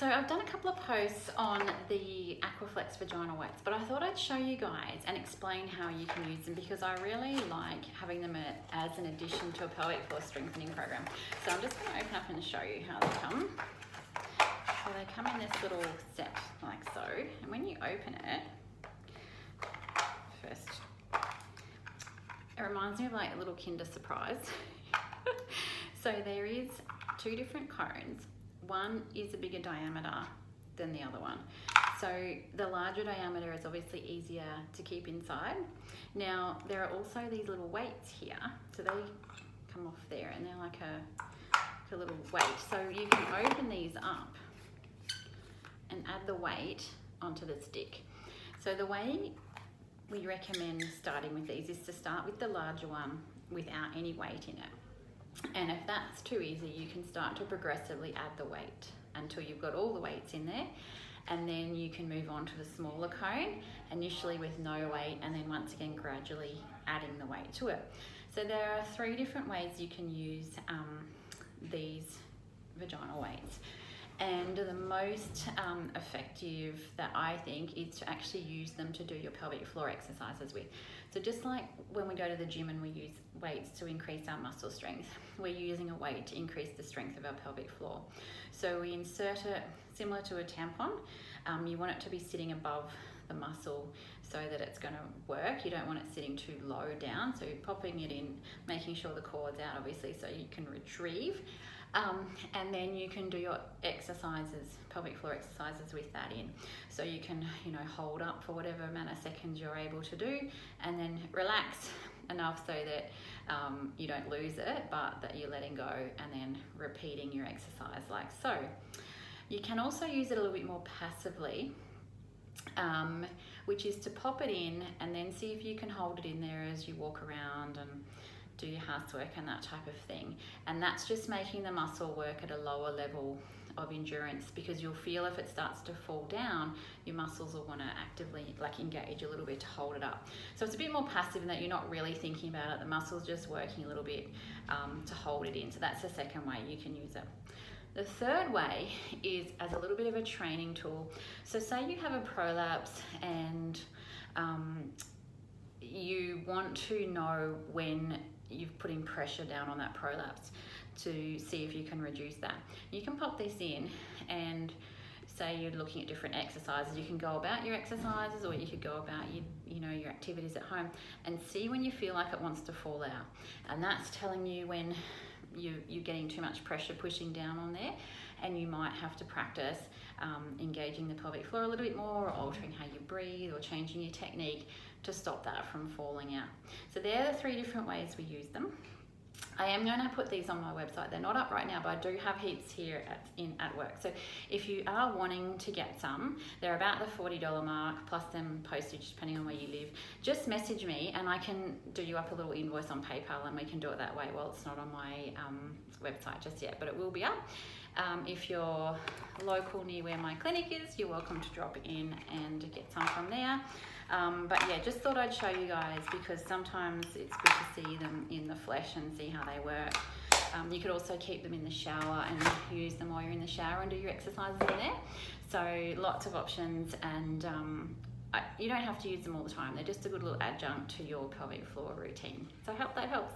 So I've done a couple of posts on the Aquaflex vaginal weights, but I thought I'd show you guys and explain how you can use them because I really like having them as an addition to a pelvic floor strengthening program. So I'm just going to open up and show you how they come. So they come in this little set like so, and when you open it, first, it reminds me of like a little Kinder Surprise. So there is 2 different cones. One is a bigger diameter than the other one. So the larger diameter is obviously easier to keep inside. Now there are also these little weights here. So they come off there and they're like a little weight. So you can open these up and add the weight onto the stick. So the way we recommend starting with these is to start with the larger one without any weight in it. And if that's too easy, you can start to progressively add the weight until you've got all the weights in there, and then you can move on to the smaller cone, initially with no weight, and then once again gradually adding the weight to it. So there are 3 different ways you can use these vaginal weights. And the most effective that I think is to actually use them to do your pelvic floor exercises with. So just like when we go to the gym and we use weights to increase our muscle strength, we're using a weight to increase the strength of our pelvic floor. So we insert it similar to a tampon. You want it to be sitting above the muscle so that it's going to work. You don't want it sitting too low down. So you're popping it in, making sure the cord's out obviously so you can retrieve. And then you can do your exercises, pelvic floor exercises with that in. So you can, hold up for whatever amount of seconds you're able to do, and then relax enough so that you don't lose it, but that you're letting go and then repeating your exercise like so. You can also use it a little bit more passively, which is to pop it in and then see if you can hold it in there as you walk around and do your housework and that type of thing. And that's just making the muscle work at a lower level of endurance, because you'll feel if it starts to fall down, your muscles will want to actively engage a little bit to hold it up. So it's a bit more passive in that you're not really thinking about it. The muscle's just working a little bit to hold it in. So that's the second way you can use it. The third way is as a little bit of a training tool. So say you have a prolapse and you want to know when you're putting pressure down on that prolapse to see if you can reduce that. You can pop this in and say you're looking at different exercises. You can go about your exercises, or you could go about your activities at home and see when you feel like it wants to fall out. And that's telling you when you're getting too much pressure pushing down on there, and you might have to practice engaging the pelvic floor a little bit more, or altering how you breathe, or changing your technique to stop that from falling out. So they're the 3 different ways we use them. I am going to put these on my website. They're not up right now, but I do have heaps here at work. So if you are wanting to get some, they're about the $40 mark plus them postage depending on where you live. Just message me and I can do you up a little invoice on PayPal, and we can do it that way. Well, it's not on my website just yet, but it will be up. If you're local near where my clinic is, you're welcome to drop in and get some from there. But yeah, just thought I'd show you guys because sometimes it's good to see them in the flesh and see how they work. You could also keep them in the shower and use them while you're in the shower and do your exercises in there. So lots of options, and you don't have to use them all the time. They're just a good little adjunct to your pelvic floor routine. So I hope that helps.